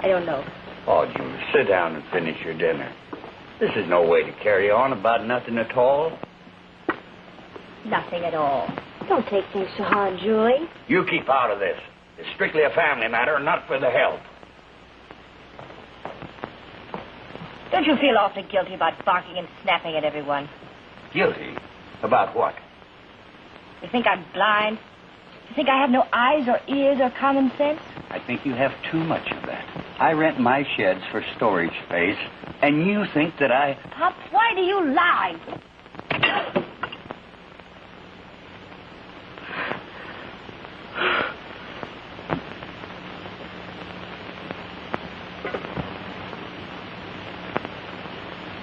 I don't know. Oh, Julie, sit down and finish your dinner. This is no way to carry on about nothing at all. Nothing at all. Don't take things so hard, Julie. You keep out of this. It's strictly a family matter, not for the help. Don't you feel awfully guilty about barking and snapping at everyone? Guilty? About what? You think I'm blind? You think I have no eyes or ears or common sense? I think you have too much of that. I rent my sheds for storage space, and you think that I... Pop, why do you lie?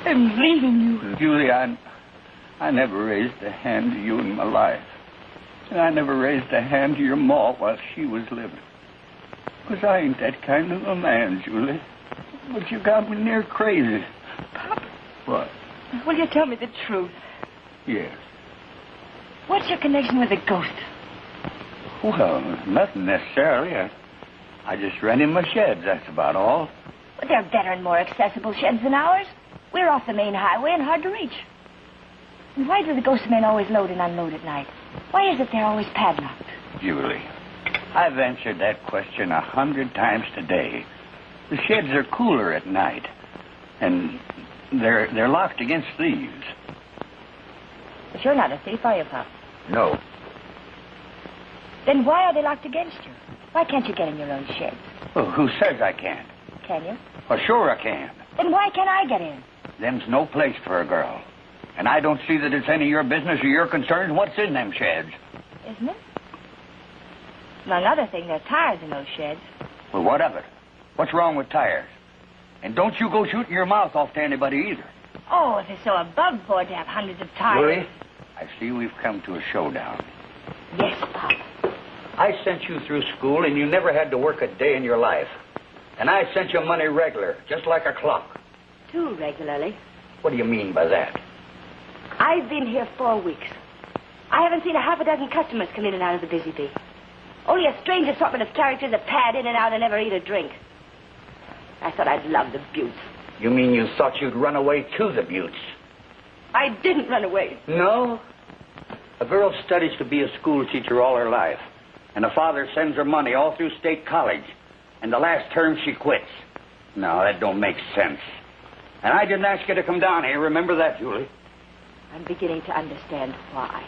I'm leaving you. Julie, I never raised a hand to you in my life. And I never raised a hand to your ma while she was living. Because I ain't that kind of a man, Julie. But you got me near crazy. Pop. What? Will you tell me the truth? Yes. What's your connection with the ghost? Well, nothing necessarily. I just rent in my sheds, that's about all. But they're better and more accessible sheds than ours. We're off the main highway and hard to reach. And why do the ghost men always load and unload at night? Why is it they're always padlocked? Julie, I've answered that question 100 times today. The sheds are cooler at night, and they're locked against thieves. But you're not a thief, are you, Pop? No. Then why are they locked against you? Why can't you get in your own sheds? Well, who says I can't? Can you? Well, sure I can. Then why can't I get in? Them's no place for a girl. And I don't see that it's any of your business or your concern what's in them sheds. Isn't it? Among other things, there are tires in those sheds. Well, what of it? What's wrong with tires? And don't you go shooting your mouth off to anybody either. Oh, if it's so above board to have hundreds of tires. Julie, I see we've come to a showdown. Yes, Pop. I sent you through school, and you never had to work a day in your life. And I sent you money regular, just like a clock. Too regularly. What do you mean by that? I've been here 4 weeks. I haven't seen a half a dozen customers come in and out of the Busy Bee. Only a strange assortment of characters that pad in and out and never eat a drink. I thought I'd love the Buttes. You mean you thought you'd run away to the Buttes? I didn't run away. No? A girl studies to be a school teacher all her life. And a father sends her money all through state college. And the last term she quits. No, that don't make sense. And I didn't ask you to come down here. Remember that, Julie? I'm beginning to understand why.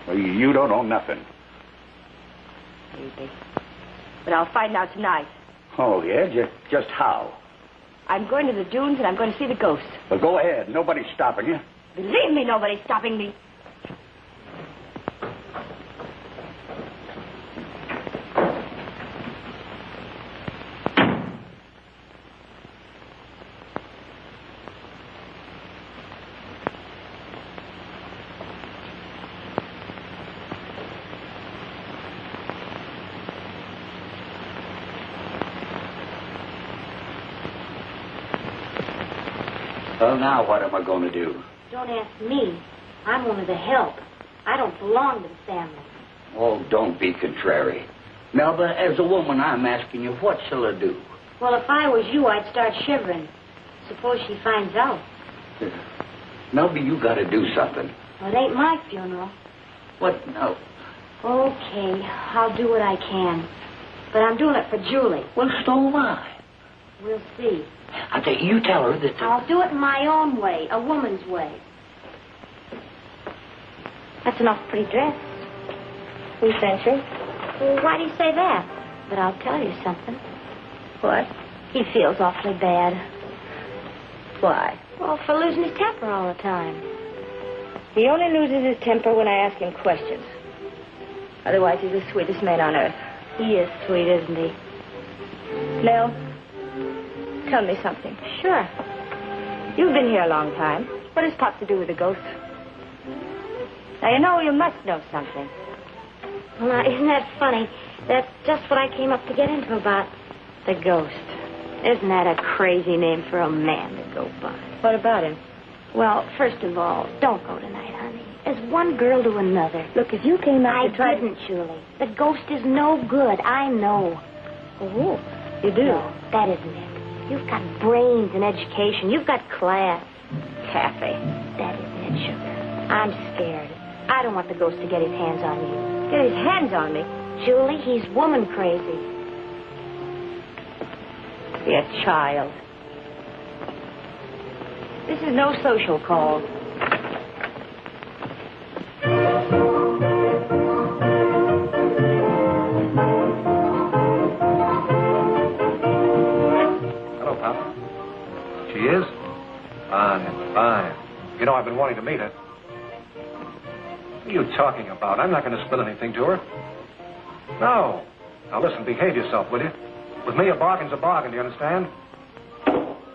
Well, you don't know nothing. Maybe. But I'll find out tonight. Oh, yeah? Just how? I'm going to the dunes and I'm going to see the ghost. Well, go ahead. Nobody's stopping you. Believe me, nobody's stopping me. Well, now what am I going to do? Don't ask me. I'm one of the help. I don't belong to the family. Oh, don't be contrary. Melba, as a woman, I'm asking you, what shall I do? Well, if I was you, I'd start shivering. Suppose she finds out. Melba, you got to do something. Well, it ain't my funeral. What? No. Okay, I'll do what I can. But I'm doing it for Julie. Well, so am I. We'll see. I tell you tell her that... I'll do it in my own way, a woman's way. That's an awful pretty dress. Who sent you? Well, why do you say that? But I'll tell you something. What? He feels awfully bad. Why? Well, for losing his temper all the time. He only loses his temper when I ask him questions. Otherwise, he's the sweetest man on earth. He is sweet, isn't he? Nell, tell me something. Sure. You've been here a long time. What has Pop to do with the ghost? Now, you know you must know something. Well, now, isn't that funny? That's just what I came up to get into about the ghost. Isn't that a crazy name for a man to go by? What about him? Well, first of all, don't go tonight, honey. As one girl to another. Look, if you came out to try... I didn't, Julie. The ghost is no good. I know. Oh. You do? No, that isn't it. You've got brains and education. You've got class. Kathy. That isn't it, sugar. I'm scared. I don't want the ghost to get his hands on you. Get his hands on me? Julie, he's woman crazy. Be a child. This is no social call. Hello, Papa. She is? Fine. You know, I've been wanting to meet her. What are you talking about? I'm not going to spill anything to her. No. Now, listen, behave yourself, will you? With me, a bargain's a bargain, do you understand?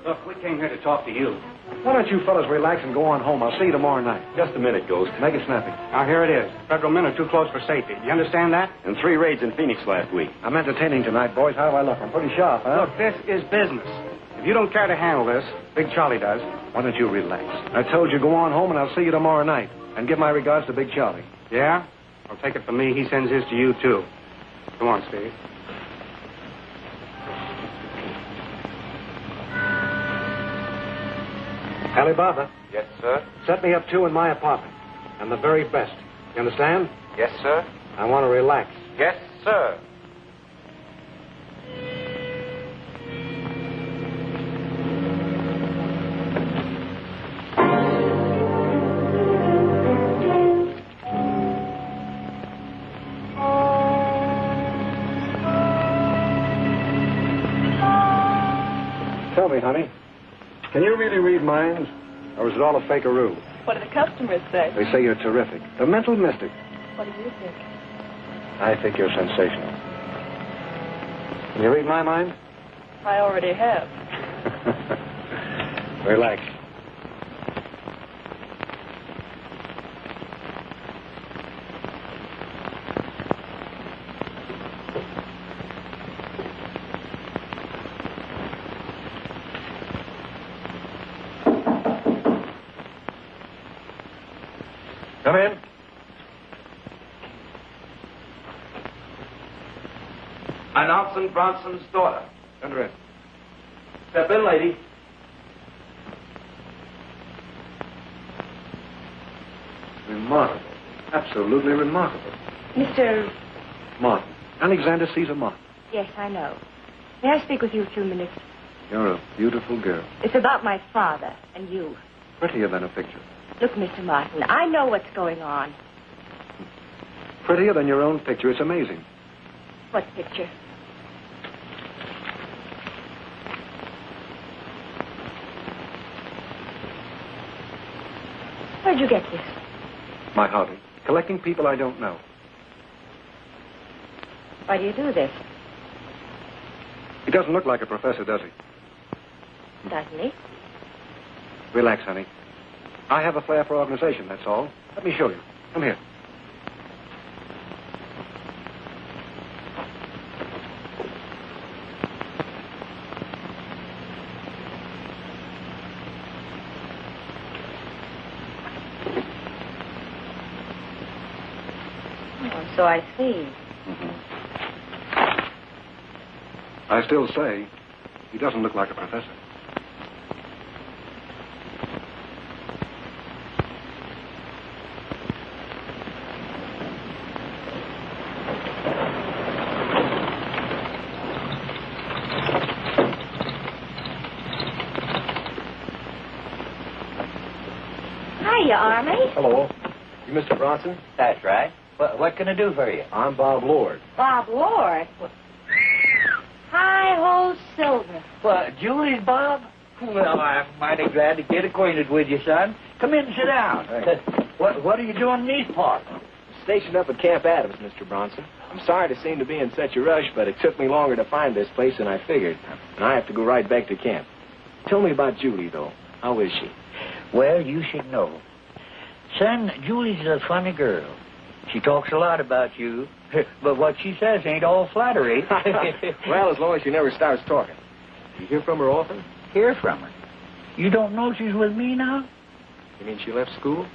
Look, we came here to talk to you. Why don't you fellas relax and go on home? I'll see you tomorrow night. Just a minute, Ghost. Make it snappy. Now, here it is. Federal men are too close for safety. You understand that? And 3 raids in Phoenix last week. I'm entertaining tonight, boys. How do I look? I'm pretty sharp, huh? Look, this is business. If you don't care to handle this, Big Charlie does. Why don't you relax? I told you go on home, and I'll see you tomorrow night. And give my regards to Big Charlie. Yeah? Well, take it from me. He sends his to you, too. Come on, Steve. Alibaba. Yes, sir. Set me up 2 in my apartment. And the very best. You understand? Yes, sir. I want to relax. Yes, sir. Tell me, honey, can you really read minds? Or is it all a fakearoo? What do the customers say? They say you're terrific. The mental mystic. What do you think? I think you're sensational. Can you read my mind? I already have. Relax. Come in. Announcing Bronson's daughter. Enter in. Step in, lady. Remarkable. Absolutely remarkable. Mr. Martin. Alexander Caesar Martin. Yes, I know. May I speak with you a few minutes? You're a beautiful girl. It's about my father and you. Prettier than a picture. Look, Mr. Martin, I know what's going on. Prettier than your own picture. It's amazing. What picture? Where'd you get this? My hobby. Collecting people I don't know. Why do you do this? He doesn't look like a professor, does he? Doesn't he? Relax, honey. I have a flair for organization, that's all. Let me show you. Come here. Oh, so I see. I still say he doesn't look like a professor. Hiya, Army. Hello. You Mr. Bronson? That's right. What can I do for you? I'm Bob Lord. Bob Lord. Hi-ho silver. What, Julie's Bob? Well, I'm mighty glad to get acquainted with you, son. Come in and sit down. What are you doing in these parts? Stationed up at Camp Adams, Mr. Bronson. I'm sorry to seem to be in such a rush, but it took me longer to find this place than I figured. And I have to go right back to camp. Tell me about Julie, though. How is she? Well, you should know. Son, Julie's a funny girl. She talks a lot about you, but what she says ain't all flattery. Well, as long as she never starts talking. You hear from her often? Hear from her? You don't know she's with me now? You mean she left school?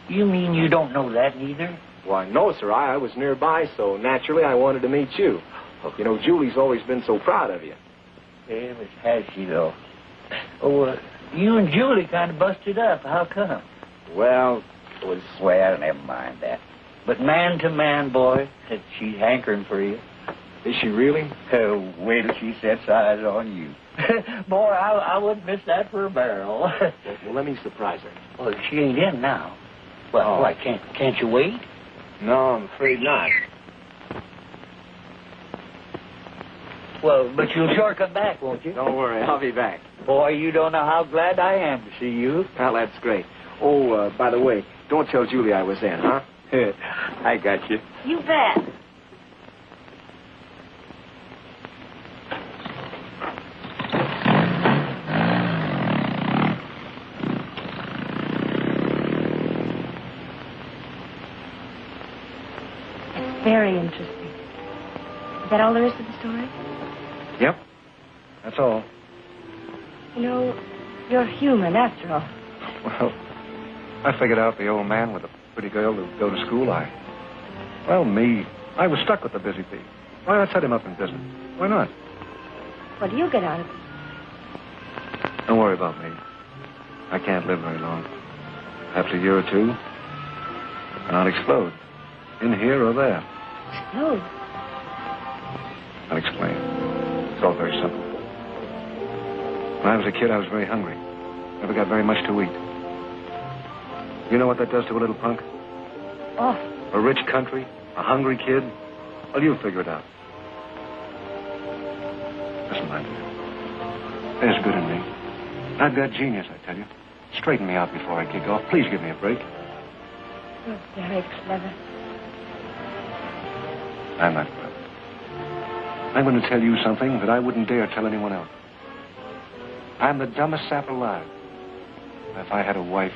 You mean you don't know that neither? Why, no, sir. I was nearby, so naturally I wanted to meet you. You know, Julie's always been so proud of you. Yeah, but has she, though? Oh, you and Julie kind of busted up. How come? Well, it was swear, never mind that. But man to man, boy, she's hankering for you. Is she really? Oh, wait till she sets eyes on you. Boy, I wouldn't miss that for a barrel. Well, let me surprise her. Well, she ain't in now. Well, why, can't you wait? No, I'm afraid not. Well, but you'll sure come back, won't you? Don't worry, I'll be back. Boy, you don't know how glad I am to see you. Well, that's great. Oh, by the way, don't tell Julie I was in, huh? I got you. You bet. It's very interesting. Is that all there is to the story? Yep. That's all. You know, you're human after all. Well, I figured out the old man with a pretty girl who'd go to school. I was stuck with the busy bee. Why not set him up in business? Why not? What do you get out of it? Don't worry about me. I can't live very long. Perhaps a year or two, and I'll explode. In here or there. Explode? I'll explain. It's all very simple. When I was a kid, I was very hungry. Never got very much to eat. You know what that does to a little punk? Oh. A rich country, a hungry kid. Well, you figure it out. Listen, my dear. There's good in me. I've got genius, I tell you. Straighten me out before I kick off. Please give me a break. You're very clever. I'm not clever. I'm going to tell you something that I wouldn't dare tell anyone else. I'm the dumbest sap alive. If I had a wife.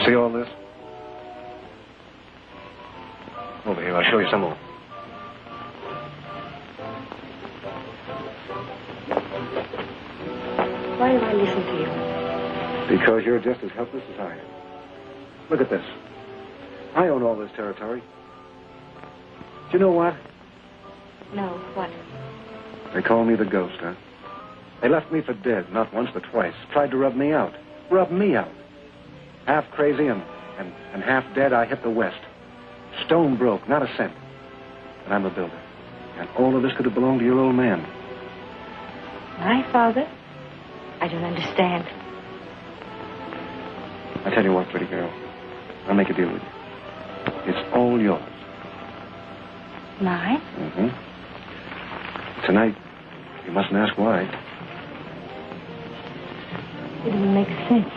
See all this? Over here, I'll show you some more. Why do I listen to you? Because you're just as helpless as I am. Look at this. I own all this territory. Do you know what? No, what? They call me the ghost, huh? They left me for dead, not once but twice. Tried to rub me out. Rub me out. Half crazy and half dead, I hit the West. Stone broke, not a cent. And I'm a builder. And all of this could have belonged to your old man. My father? I don't understand. I tell you what, pretty girl. I'll make a deal with you. It's all yours. Mine? Mm-hmm. Tonight, you mustn't ask why. It doesn't make sense.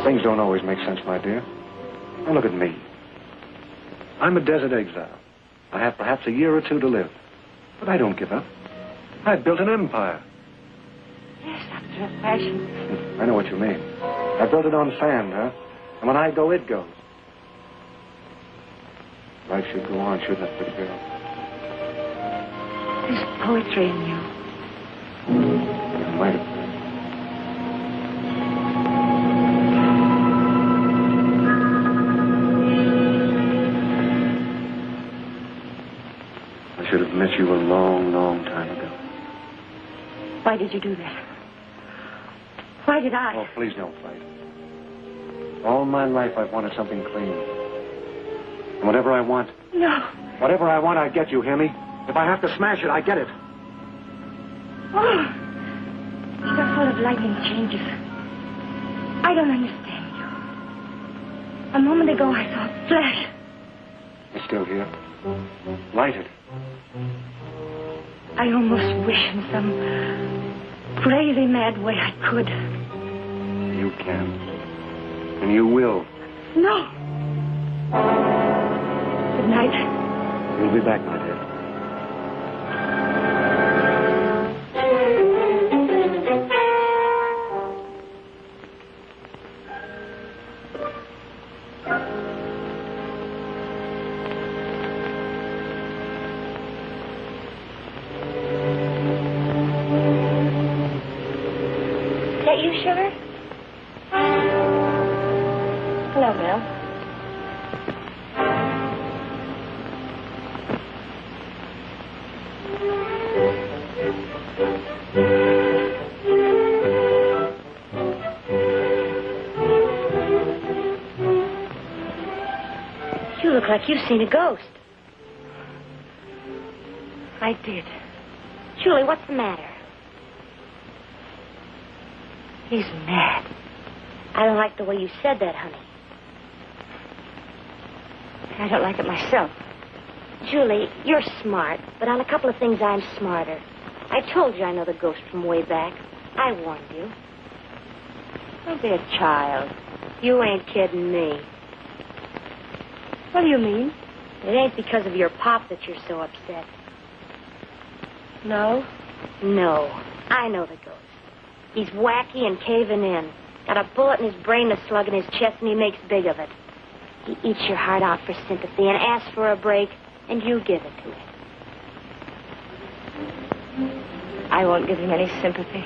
Things don't always make sense, my dear. Now look at me. I'm a desert exile. I have perhaps a year or two to live. But I don't give up. I've built an empire. Yes, after a fashion. I know what you mean. I built it on sand, huh? And when I go, it goes. Life should go on, shouldn't it, pretty girl? There's poetry in you. It might have been. I should have met you a long, long time ago. Why did you do that? Why did I? Oh, please don't fight. All my life I've wanted something clean. And whatever I want. No. Whatever I want, I get, you hear me? If I have to smash it, I get it. Oh. You're so ball of lightning changes. I don't understand you. A moment ago, I saw a flash. It's still here. Light it. I almost wish in some crazy, mad way I could. You can. And you will. No. Good night. You'll be back, my dear. Is that you, Sugar? Hello, Mel. You look like you've seen a ghost. I did. Julie, what's the matter? He's mad. I don't like the way you said that, honey. I don't like it myself. Julie, you're smart, but on a couple of things I'm smarter. I told you I know the ghost from way back. I warned you. Don't be a child. You ain't kidding me. What do you mean? It ain't because of your pop that you're so upset. No? No. I know the ghost. He's wacky and caving in. Got a bullet in his brain, a slug in his chest, and he makes big of it. He eats your heart out for sympathy and asks for a break, and you give it to him. I won't give him any sympathy.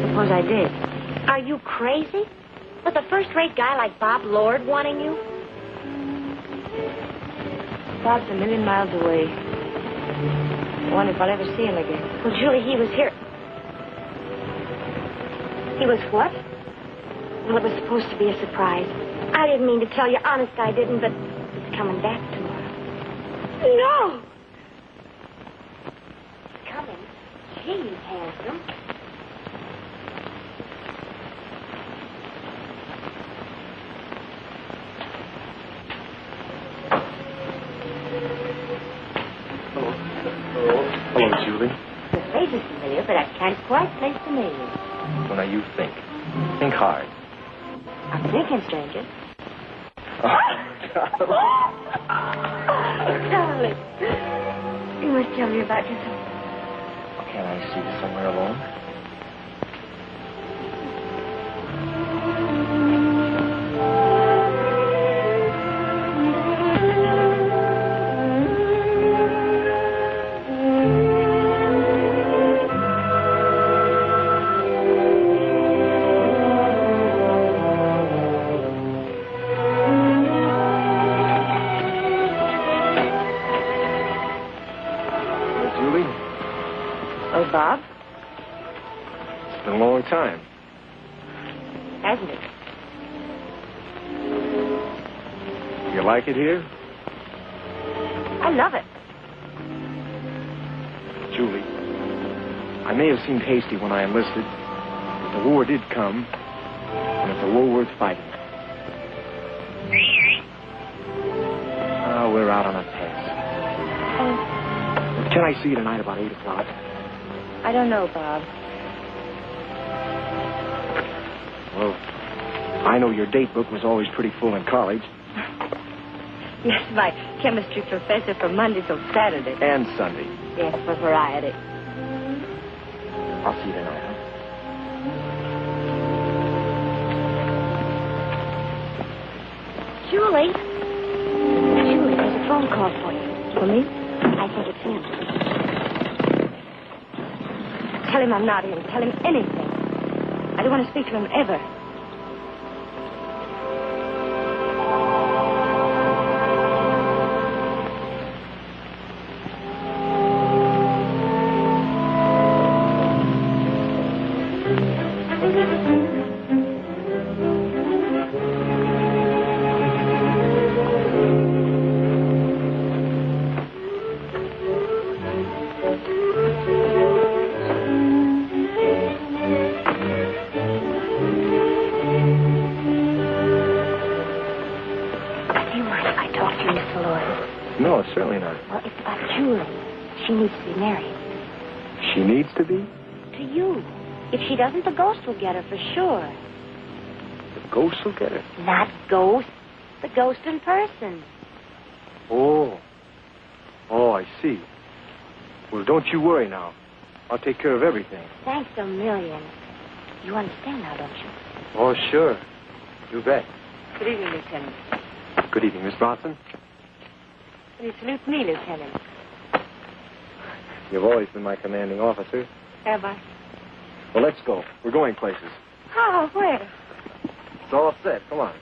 Suppose I did. Are you crazy? With a first-rate guy like Bob Lord wanting you? Bob's a million miles away. I wonder if I'll ever see him again. Well, Julie, he was here. He was what? Well, it was supposed to be a surprise. I didn't mean to tell you. Honest, I didn't, but he's coming back tomorrow. No! He's coming. Gee, handsome. Hello, Julie. The face is familiar, but I can't quite place the name. Well, now you think. Think hard. I'm thinking, stranger. Darling. You must tell me about yourself. Can I see you somewhere alone? Bob? It's been a long time. Hasn't it? You like it here? I love it. Julie, I may have seemed hasty when I enlisted, but the war did come, and it's a war worth fighting. Oh, we're out on a pass. Can I see you tonight about 8 o'clock? I don't know, Bob. Well, I know your date book was always pretty full in college. Yes, my chemistry professor from Monday till Saturday. And Sunday. Yes, for variety. I'll see you tonight, huh? Julie, there's a phone call for you. For me? I think it's him. Tell him I'm not in. Tell him anything. I don't want to speak to him ever. certainly not. Well, it's about Julie. She needs to be married. She needs to be? To you. If she doesn't, the ghost will get her for sure. The ghost will get her? Not ghost. The ghost in person. Oh. Oh, I see. Well, don't you worry now. I'll take care of everything. Thanks a million. You understand now, don't you? Oh, sure. You bet. Good evening, Lieutenant. Good evening, Miss Bronson. Can you salute me, Lieutenant? You've always been my commanding officer. Have I? Well, let's go. We're going places. Oh, where? It's all set. Come on.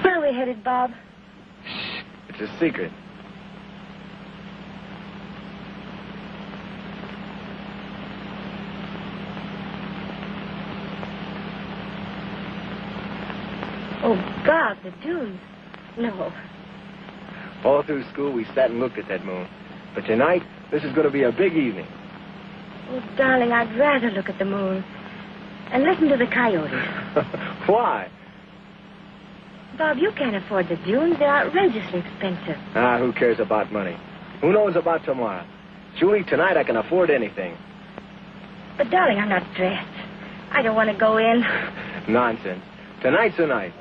Where are we headed, Bob? Shh. It's a secret. Oh, God, the dunes. No. All through school, we sat and looked at that moon. But tonight, this is going to be a big evening. Oh, darling, I'd rather look at the moon and listen to the coyotes. Why? Bob, you can't afford the dunes. They're outrageously expensive. Ah, who cares about money? Who knows about tomorrow? Julie, tonight I can afford anything. But, darling, I'm not dressed. I don't want to go in. Nonsense. Tonight's the night.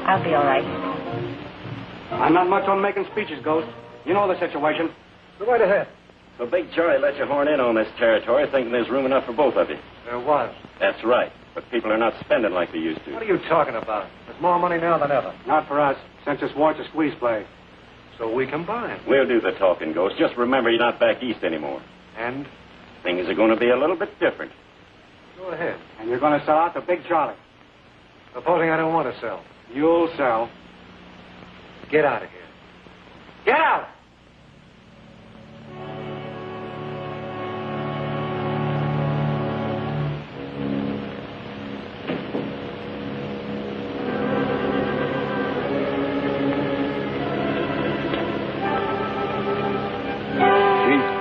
I'll be all right. I'm not much on making speeches, Ghost. You know the situation. Go right ahead. So Big Charlie let you horn in on this territory thinking there's room enough for both of you. There was. That's right. But people are not spending like they used to. What are you talking about? There's more money now than ever. Not for us. Since just watch a squeeze play. So we combine. We'll do the talking, Ghost. Just remember you're not back east anymore. And? Things are going to be a little bit different. Go ahead. And you're going to sell out to Big Charlie. Supposing I don't want to sell. You'll sell. Get out of here. Get out!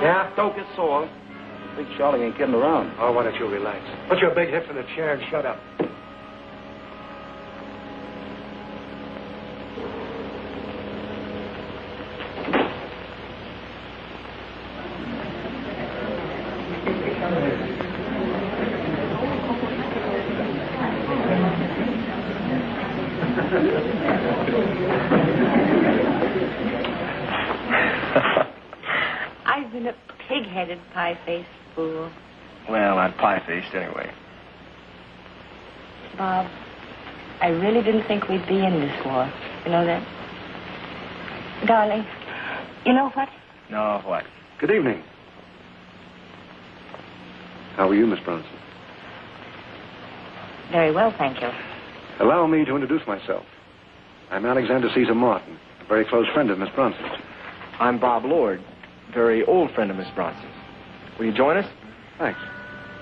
Yeah? Don't get sore. Big Charlie ain't kidding around. Oh, why don't you relax? Put your big hips in the chair and shut up. I've been a pig-headed, pie-faced fool. Well, I'm pie-faced anyway. Bob, I really didn't think we'd be in this war. You know that? Darling, you know what? No, what? Good evening. How are you, Miss Bronson? Very well, thank you. Allow me to introduce myself. I'm Alexander Caesar Martin, a very close friend of Miss Bronson's. I'm Bob Lord, very old friend of Miss Bronson's. Will you join us? Thanks.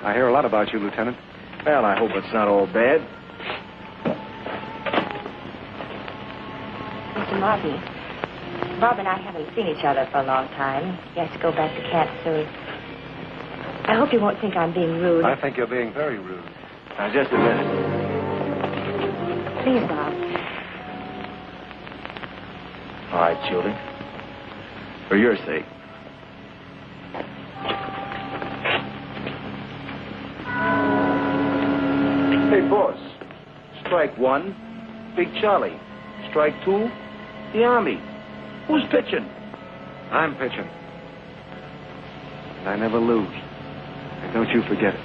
I hear a lot about you, Lieutenant. Well, I hope it's not all bad. Mr. Martin, Bob and I haven't seen each other for a long time. He has to go back to camp soon. I hope you won't think I'm being rude. I think you're being very rude. Now, just a minute. Please, Bob. All right, children. For your sake. Hey, boss. Strike one, Big Charlie. Strike two, the Army. Who's pitching? I'm pitching. And I never lose. And don't you forget it.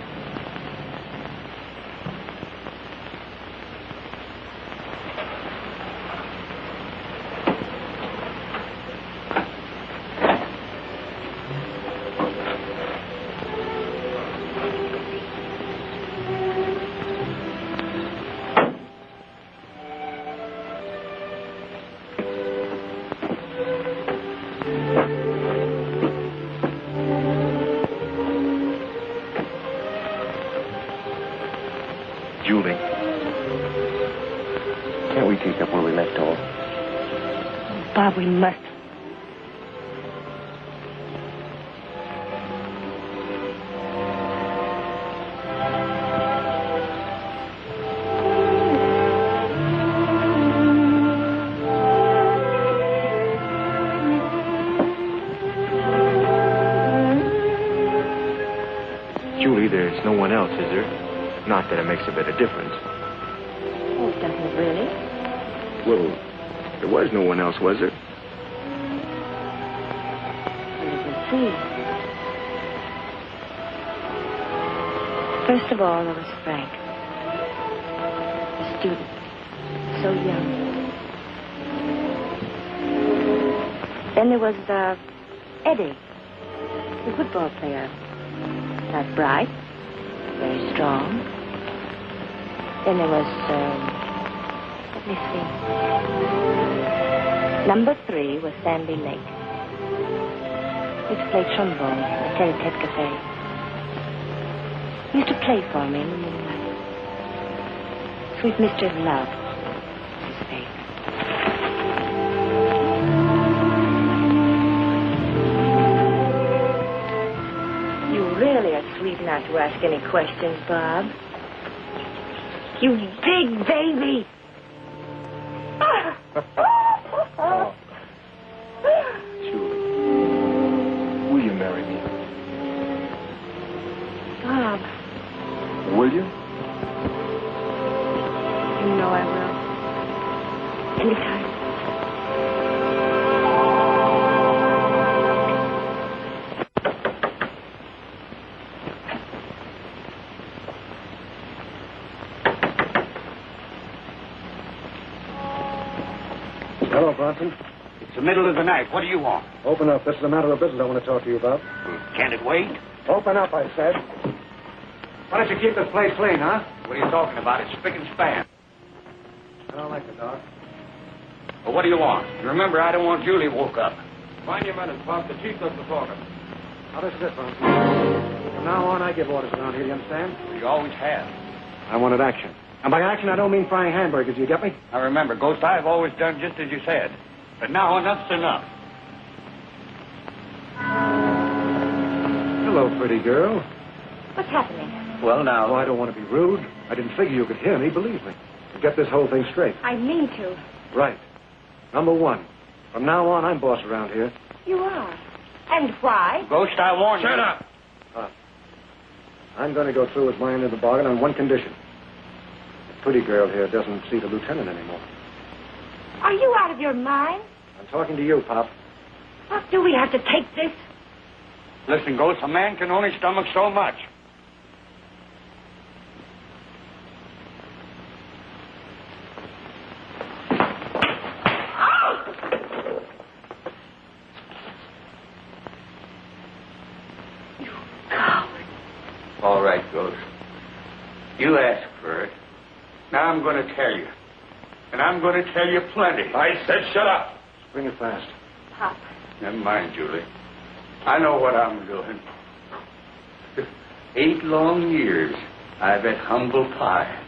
Julie. Can't we take up where we left off? Bob, we must. Julie, there's no one else, is there? Not that it makes a bit of difference. Oh, doesn't it really? Well, there was no one else, was there? Let me see. First of all, there was Frank. A student. So young. Then there was, Eddie. The football player. Not bright. Very strong. Then there was, let me see. Number 3 was Sandy Lake. He used to play trombone in the Tete Cafe. He used to play for me in the moonlight. Sweet Mister of Love was his favorite. You really are sweet not to ask any questions, Bob. You big baby! Oh. Julie, will you marry me? Bob, Will you? you know I will. Anytime. Hello, Bronson. It's the middle of the night. What do you want? Open up. This is a matter of business I want to talk to you about. Can it wait? Open up, I said. Why don't you keep this place clean, huh? What are you talking about? It's spick and span. I don't like the dog. Well, what do you want? Remember, I don't want Julie woke up. Find your men and Pop. The chief does the talking. Now, this is it, Bronson. From now on, I give orders around here, you understand? You always have. I wanted action. And by action, I don't mean frying hamburgers, you get me? Now, remember, Ghost, I've always done just as you said. But now enough's enough. Hello, pretty girl. What's happening? Well, now... Oh, I don't want to be rude. I didn't figure you could hear me, believe me. Get this whole thing straight. I mean to. Right. Number 1. From now on, I'm boss around here. You are. And why? Ghost, I warn you. Shut up! I'm going to go through with my end of the bargain on one condition. The pretty girl here doesn't see the lieutenant anymore. Are you out of your mind? I'm talking to you, Pop. What do we have to take this? Listen, Ghost, a man can only stomach so much. All right, Ghost. You asked for it. Now I'm going to tell you. And I'm going to tell you plenty. I said shut up! Bring it fast. Pop. Never mind, Julie. I know what I'm doing. 8 long years I've had humble pie.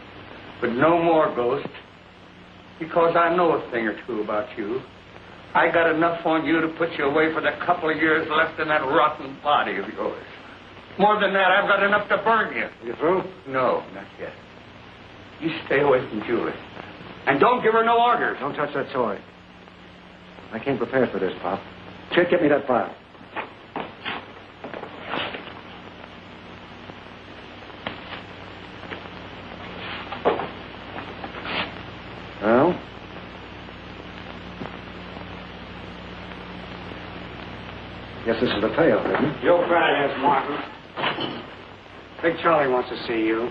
But no more, Ghost. Because I know a thing or two about you. I got enough on you to put you away for the couple of years left in that rotten body of yours. More than that, I've got enough to burn you. You through? No, not yet. You stay away from Julie. And don't give her no orders. Don't touch that toy. I came prepared for this, Pop. Chick, get me that file. Well? You Guess this is the payoff, isn't it? You'll try this, Martin. Big Charlie wants to see you.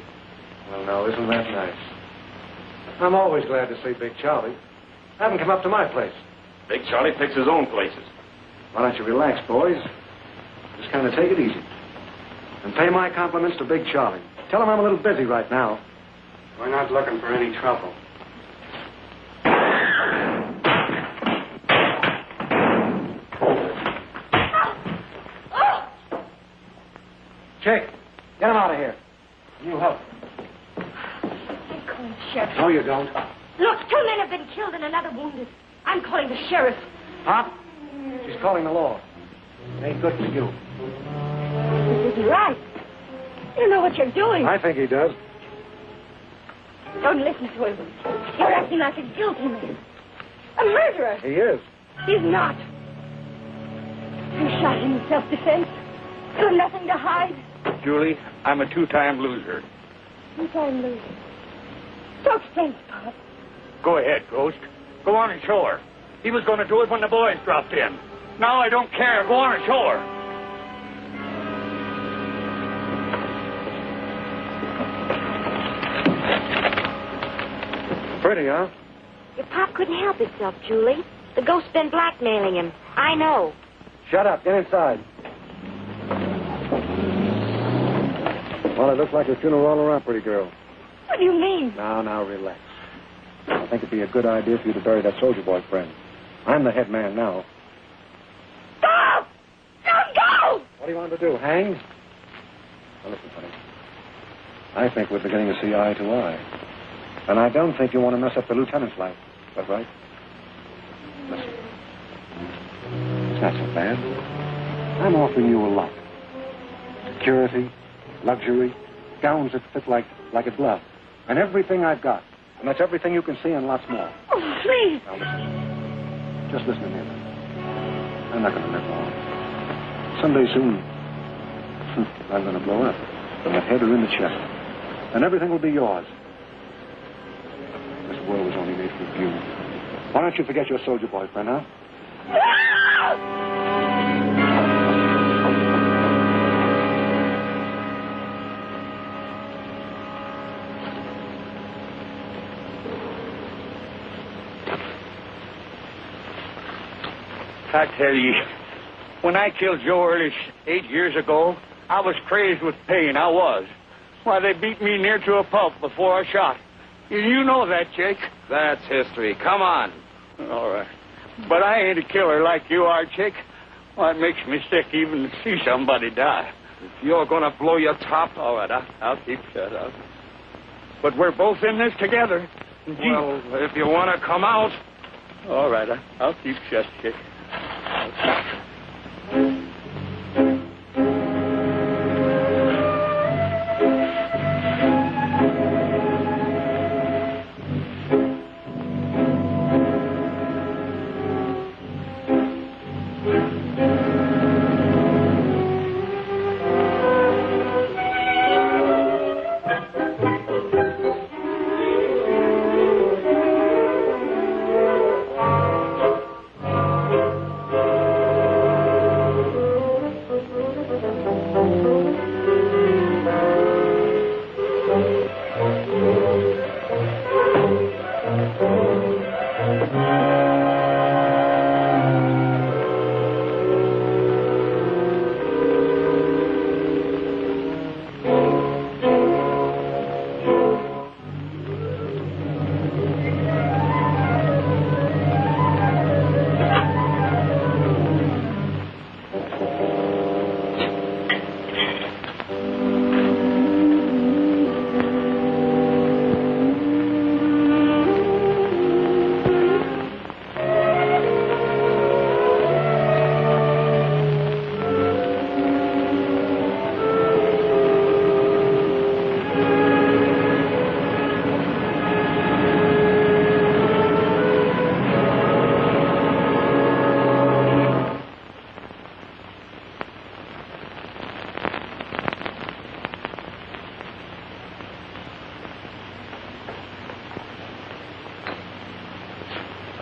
Well, now, isn't that nice? I'm always glad to see Big Charlie. Have him come up to my place. Big Charlie picks his own places. Why don't you relax, boys? Just kind of take it easy. And pay my compliments to Big Charlie. Tell him I'm a little busy right now. We're not looking for any trouble. Jake, get him out of here. You help. I'm calling the sheriff. No, you don't. Look, 2 men have been killed and another wounded. I'm calling the sheriff. Pop, she's calling the law. It ain't good for you. This isn't right. You know what you're doing. I think he does. Don't listen to him. You're acting like a guilty man. A murderer. He is. He's not. You shot him in self-defense. You have nothing to hide. Julie, I'm a 2-time loser. 2-time loser. So explain, Pop. Go ahead, Ghost. Go on and show her. He was going to do it when the boys dropped in. Now I don't care. Go on and show her. Pretty, huh? Your Pop couldn't help himself, Julie. The ghost's been blackmailing him. I know. Shut up. Get inside. Well, it looks like a funeral all around, pretty girl. What do you mean? Now, relax. I think it'd be a good idea for you to bury that soldier boy friend. I'm the head man now. Stop! Don't go! What do you want to do, hang? Now, listen, honey. I think we're beginning to see eye to eye. And I don't think you want to mess up the lieutenant's life. Is that right? Listen. It's not so bad. I'm offering you a lot. Security, luxury, gowns that fit like a glove. And everything I've got. And that's everything you can see and lots more. Oh, please. Now, listen. Just listen to me. I'm not going to live long. Someday soon, I'm going to blow up. From the head or in the chest. And everything will be yours. This world was only made for you. Why don't you forget your soldier boyfriend, huh? I tell you, when I killed Joe Earlish 8 years ago, I was crazed with pain. I was. Why, they beat me near to a pulp before I shot. You know that, Jake. That's history. Come on. All right. But I ain't a killer like you are, Jake. Well, it makes me sick even to see somebody die. If you're going to blow your top... All right, I'll keep shut up. But we're both in this together. Well, if you want to come out... All right, I'll keep shut, Jake.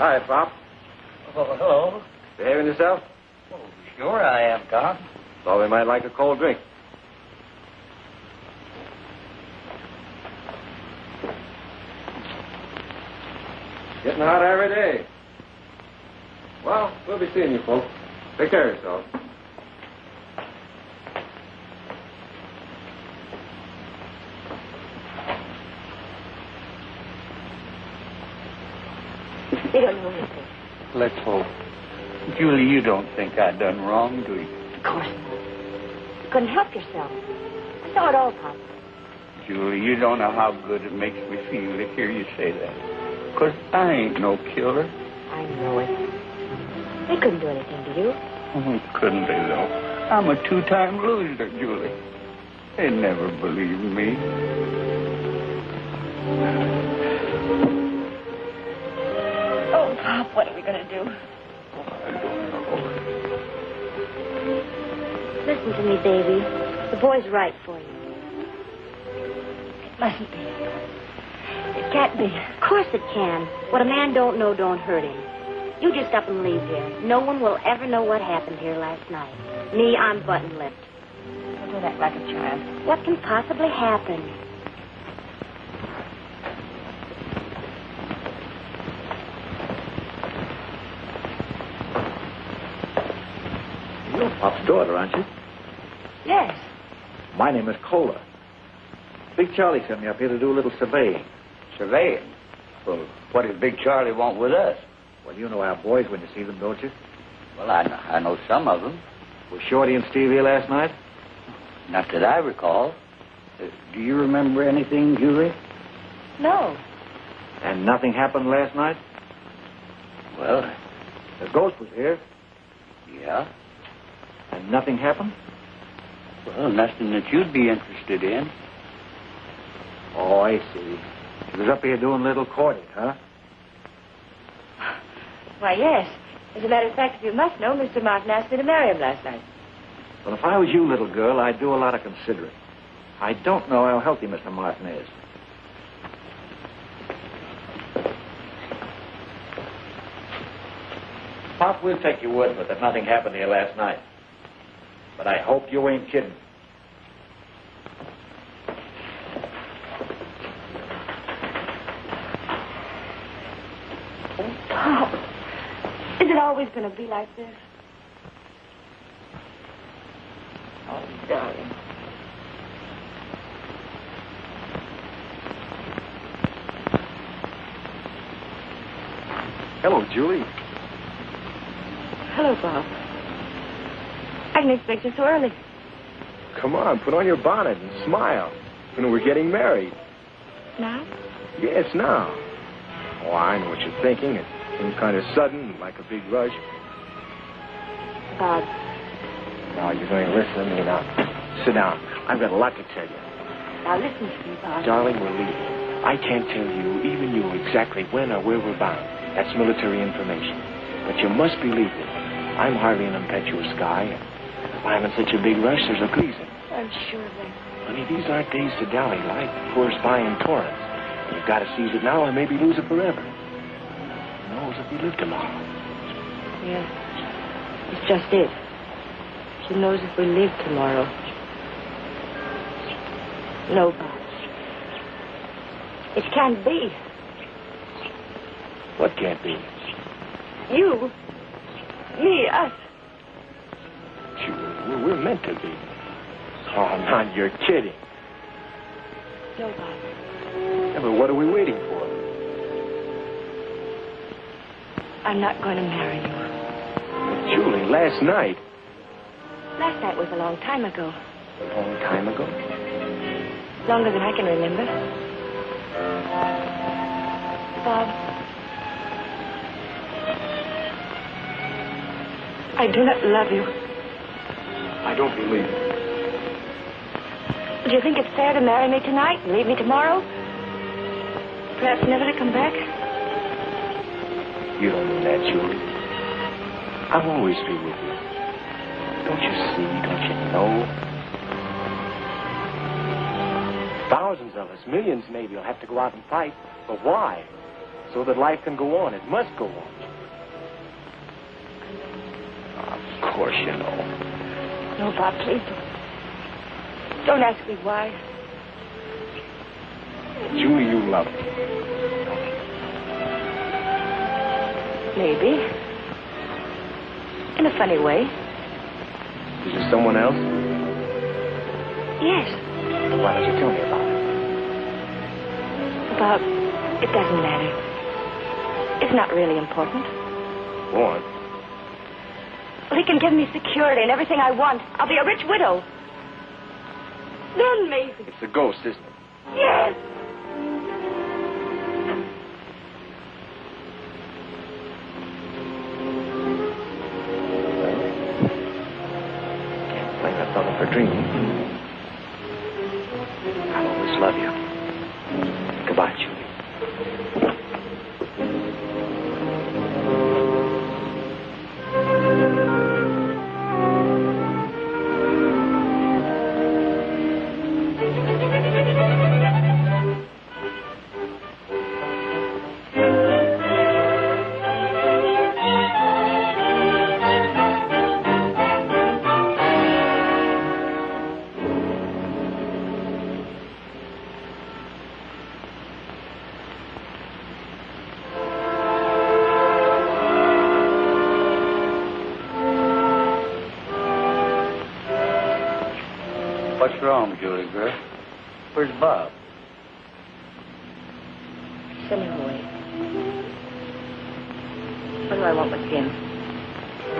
Hi, Pop. Oh, hello. Behaving yourself? Oh, Sure I am, Tom. Thought we might like a cold drink. Getting hot every day. Well, we'll be seeing you folks. Take care of yourselves. They don't know anything. Let's hope. Julie, you don't think I done wrong, do you? Of course not. You couldn't help yourself. I saw it all, Pop. Julie, you don't know how good it makes me feel to hear you say that. 'Cause I ain't no killer. I know it. They couldn't do anything to you. Oh, couldn't they, though? I'm a two-time loser, Julie. They never believed me. Oh, Pop, what are we going to do? I don't know. Listen to me, baby. The boy's right for you. It mustn't be. It can't be. Of course it can. What a man don't know don't hurt him. You just up and leave here. No one will ever know what happened here last night. Me, I'm button-lipped. Don't act like a child. What can possibly happen? You're Pop's daughter, aren't you? Yes. My name is Kohler. Big Charlie sent me up here to do a little surveying. Surveying? Well, what does Big Charlie want with us? Well, you know our boys when you see them, don't you? Well, I know some of them. Was Shorty and Steve here last night? Not that I recall. Do you remember anything, Julie? No. And nothing happened last night? Well, The ghost was here, yeah. and nothing happened? Well, nothing that you'd be interested in. Oh, I see. He was up here doing a little courting, huh? Why, yes. As a matter of fact, if you must know, Mr. Martin asked me to marry him last night. Well, if I was you, little girl, I'd do a lot of considering. I don't know how healthy Mr. Martin is. Pop, we'll take your word for it that nothing happened here last night. But I hope you ain't kidding. Pop, is it always going to be like this? Oh, darling. Hello, Julie. Hello, Bob. I didn't expect you so early. Come on, put on your bonnet and smile. You know, we're getting married. Now? Yes, now. Oh, I know what you're thinking. It seemed kind of sudden, like a big rush. Bob. Now, you're going to listen to me now. Sit down. I've got a lot to tell you. Now listen to me, Bob. Darling, we're leaving. I can't tell you, even you, exactly when or where we're bound. That's military information. But you must believe me. I'm hardly an impetuous guy. If I'm in such a big rush, there's a reason. I'm sure of it. Honey, these aren't days to dally. Life pours by in torrents. And you've got to seize it now or maybe lose it forever. Who knows if we live tomorrow? Yeah. It's just it. Who knows if we live tomorrow? No, Bob. It can't be. What can't be? You. Me, us. Sure, we're meant to be. Oh, man, you're kidding. No, Bob. Yeah, but what are we waiting for? I'm not going to marry you. But Julie, last night. Last night was a long time ago. A long time ago? Longer than I can remember. Bob. I do not love you. I don't believe it. Do you think it's fair to marry me tonight and leave me tomorrow? Perhaps never to come back? You don't mean that, Julie. I'll always be with you. Don't you see? Don't you know? Thousands of us, millions maybe, will have to go out and fight. But why? So that life can go on. It must go on. Of course you know. No, Bob, please don't ask me why. Julie, you love me. Maybe. In a funny way. Is there someone else? Yes. Why don't you tell me about it? Bob, it doesn't matter. It's not really important. Go on. Well, he can give me security and everything I want. I'll be a rich widow. Then maybe. It's the ghost, isn't it? Yes. Can't blame a fellow for dreaming. I'll always love you. Goodbye, Julie. What's wrong, Julie, girl? Where's Bob? Send him away. What do I want with him?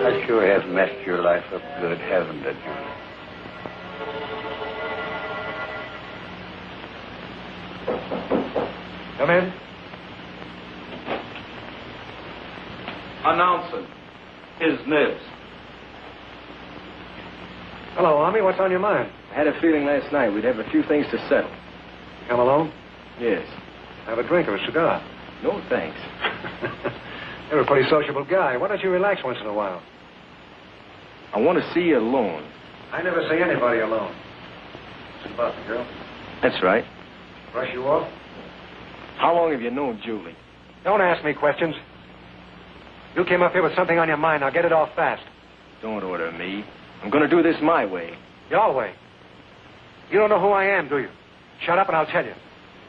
I sure have messed your life up good, haven't it, Julie? Come in. Announcing his nibs. Hello, Army. What's on your mind? I had a feeling last night we'd have a few things to settle. You come alone? Yes. Have a drink or a cigar. No, thanks. You're a pretty sociable guy. Why don't you relax once in a while? I want to see you alone. I never see anybody alone. What's about the girl? That's right. Brush you off? How long have you known Julie? Don't ask me questions. You came up here with something on your mind. Now get it off fast. Don't order me. I'm going to do this my way. Your way. You don't know who I am, do you? Shut up and I'll tell you.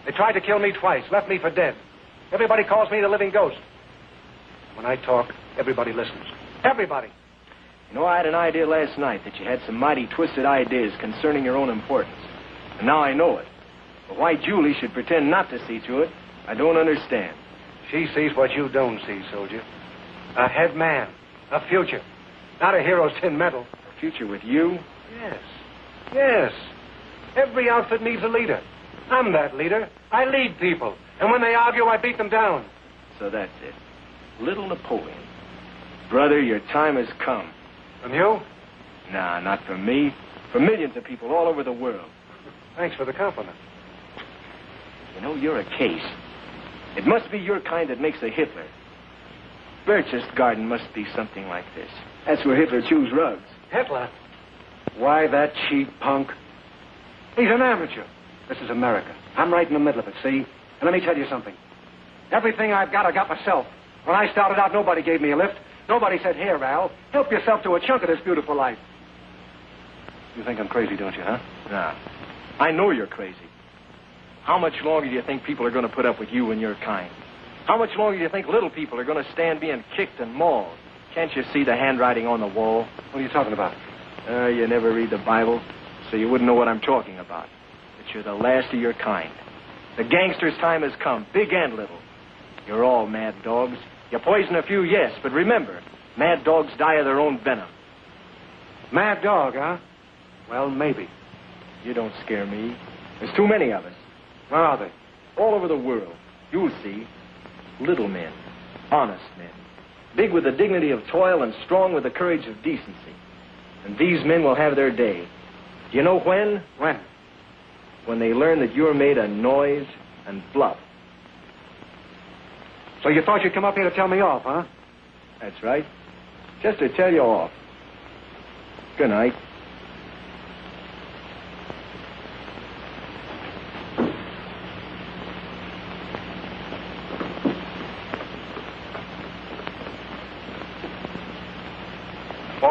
They tried to kill me twice, left me for dead. Everybody calls me the living ghost. When I talk, everybody listens. Everybody. You know, I had an idea last night that you had some mighty twisted ideas concerning your own importance. And now I know it. But why Julie should pretend not to see to it, I don't understand. She sees what you don't see, soldier. A head man. A future. Not a hero's tin medal. A future with you? Yes. Yes. Every outfit needs a leader. I'm that leader. I lead people. And when they argue, I beat them down. So that's it. Little Napoleon. Brother, your time has come. From you? Nah, not from me. For millions of people all over the world. Thanks for the compliment. You know, you're a case. It must be your kind that makes a Hitler. Berchtesgaden must be something like this. That's where Hitler chews rugs. Hitler? Why, that cheap punk. He's an amateur. This is America. I'm right in the middle of it, see? And let me tell you something. Everything I've got, I got myself. When I started out, nobody gave me a lift. Nobody said, here, Al, help yourself to a chunk of this beautiful life. You think I'm crazy, don't you, huh? Nah. I know you're crazy. How much longer do you think people are going to put up with you and your kind? How much longer do you think little people are going to stand being kicked and mauled? Can't you see the handwriting on the wall? What are you talking about? You never read the Bible, so you wouldn't know what I'm talking about. But you're the last of your kind. The gangster's time has come, big and little. You're all mad dogs. You poison a few, yes, but remember, mad dogs die of their own venom. Mad dog, huh? Well, maybe. You don't scare me. There's too many of us. Where are they? All over the world. You'll see. Little men. Honest men. Big with the dignity of toil and strong with the courage of decency. And these men will have their day. Do you know when? When? When they learn that you're made of noise and fluff. So you thought you'd come up here to tell me off, huh? That's right. Just to tell you off. Good night.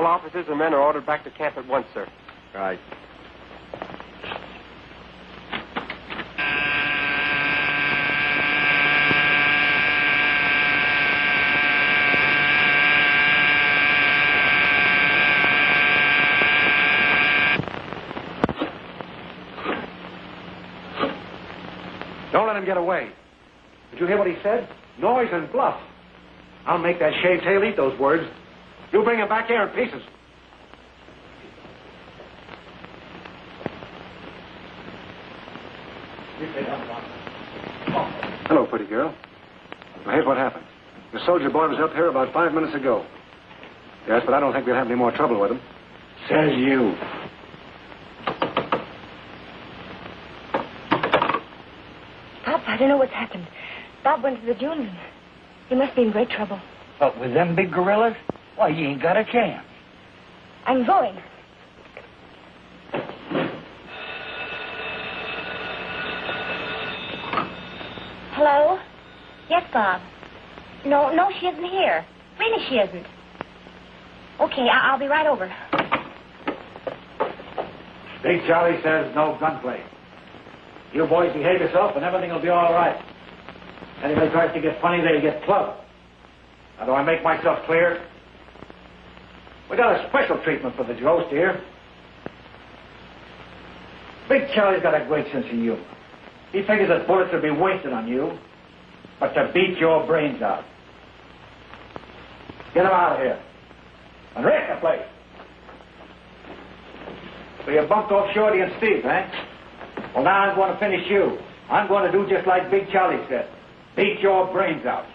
All officers and men are ordered back to camp at once, sir. Right. Don't let him get away. Did you hear what he said? Noise and bluff. I'll make that shaved tail eat those words. You bring him back here in pieces. Hello, pretty girl. Now, here's what happened. The soldier boy was up here about 5 minutes ago. Yes, but I don't think we'll have any more trouble with him. Says you. Pop, I don't know what's happened. Bob went to the dunes and he must be in great trouble. But with them big gorillas, why, you ain't got a chance. I'm going. Hello? Yes, Bob. No, she isn't here. Really, she isn't. Okay, I'll be right over. Big Charlie says no gunplay. You boys behave yourself and everything will be all right. Anybody tries to get funny, they get clubbed. Now, do I make myself clear? We got a special treatment for the ghost here. Big Charlie's got a great sense of humor. He figures that bullets will be wasted on you, but to beat your brains out. Get him out of here. And wreck the place. So you bumped off Shorty and Steve, eh? Well, now I'm going to finish you. I'm going to do just like Big Charlie said. Beat your brains out.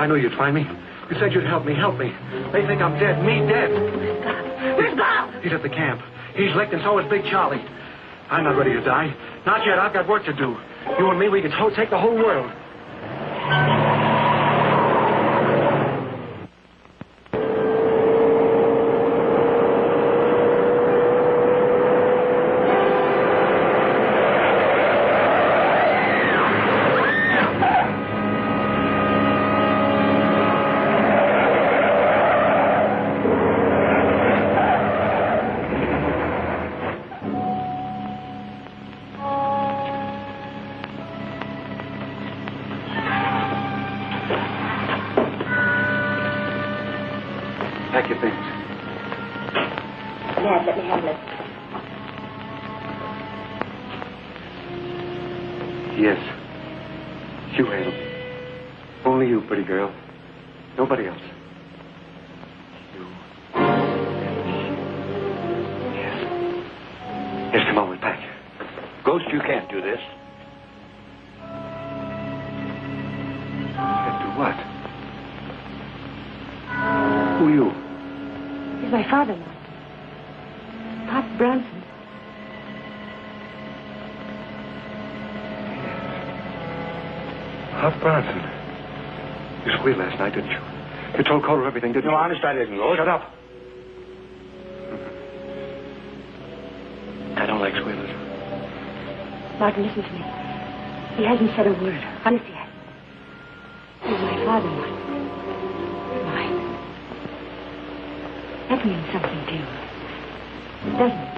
I knew you'd find me. You said you'd help me. They think I'm dead. Me dead. Where's Bob? He's at the camp. He's licked, and so is Big Charlie. I'm not ready to die. Not yet. I've got work to do. You and me, we can take the whole world. Pack your things. Dad, let me have this. Yes. You handle me. Only you, pretty girl. Nobody else. You. Yes. Yes, come on, we pack. Ghost, you can't do this. Can't do what? Who are you? He's my father-in-law. Pop Bronson. Pop Bronson. You squealed last night, didn't you? You told Coulter everything, didn't you? No, honest, I didn't, Ghost. Shut up. I don't like squealers. Martin, listen to me. He hasn't said a word. Honest, he hasn't. He's my father-in-law. Mine. That means something to you. Doesn't it?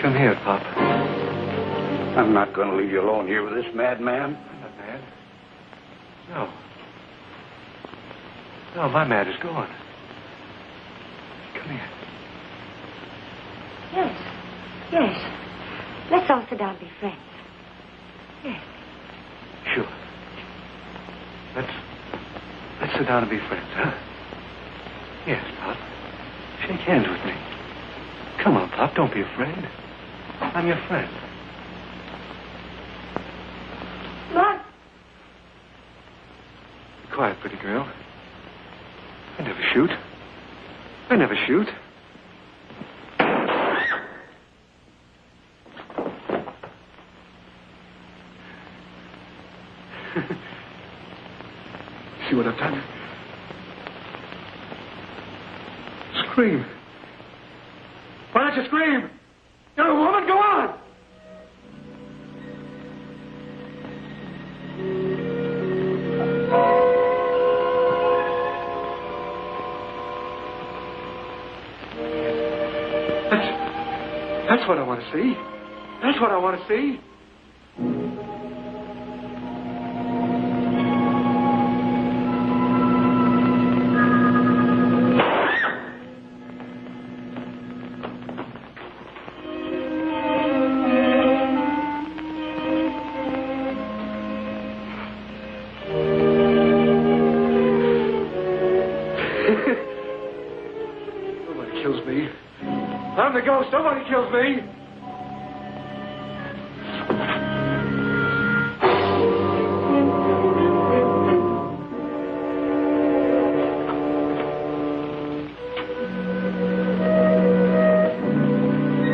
Come here, Pop. I'm not going to leave you alone here with this madman. I'm not mad. No. No, my mad is gone. Come here. Yes. Yes. Let's all sit down and be friends. Yes. Sure. Let's sit down and be friends, huh? Yes, Pop. Shake hands with me. Come on, Pop. Don't be afraid. I'm your friend. What? Be quiet, pretty girl. I never shoot. I never shoot. See what I've done? Scream. Why don't you scream? You're a woman, go on! That's what I want to see. That's what I want to see. Nobody kills me. I'm the ghost. Nobody kills me.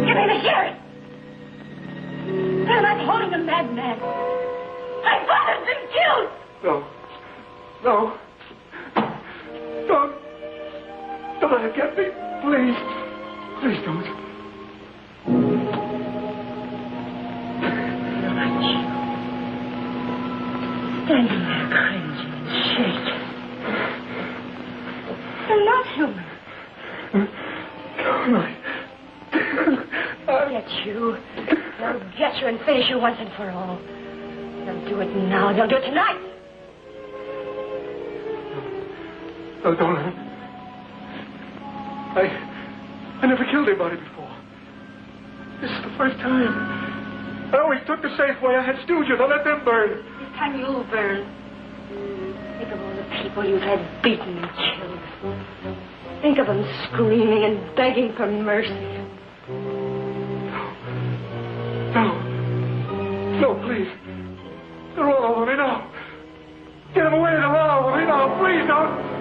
Give me the sheriff! I'm holding a madman. My father's been killed! No. No. Don't let it get me. Please. Please don't. Standing there cringing and shaking. You're not human. I'll get you. They'll get you and finish you once and for all. They'll do it now. They'll do it tonight. No, don't let him. I never killed anybody before. This is the first time. I always took the safe way. I had stooges. I let them burn. This time you'll burn. Think of all the people you've had beaten and killed. Think of them screaming and begging for mercy. No, please. They're all over me now. Get them away. They're all over me now. Please don't.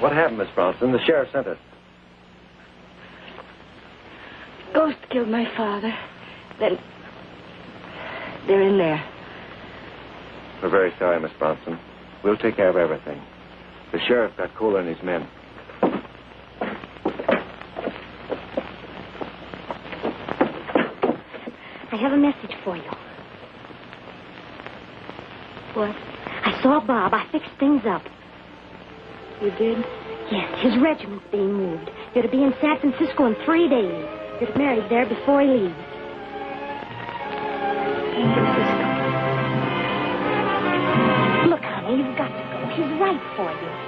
What happened, Miss Bronson? The sheriff sent us. Ghost killed my father. Then they're in there. We're very sorry, Miss Bronson. We'll take care of everything. The sheriff got Kohler and his men. I have a message for you. What? I saw Bob. I fixed things up. You did? Yes, his regiment's being moved. You're to be in San Francisco in 3 days. You're to marry there before he leaves. San Francisco. Look, honey, you've got to go. He's right for you.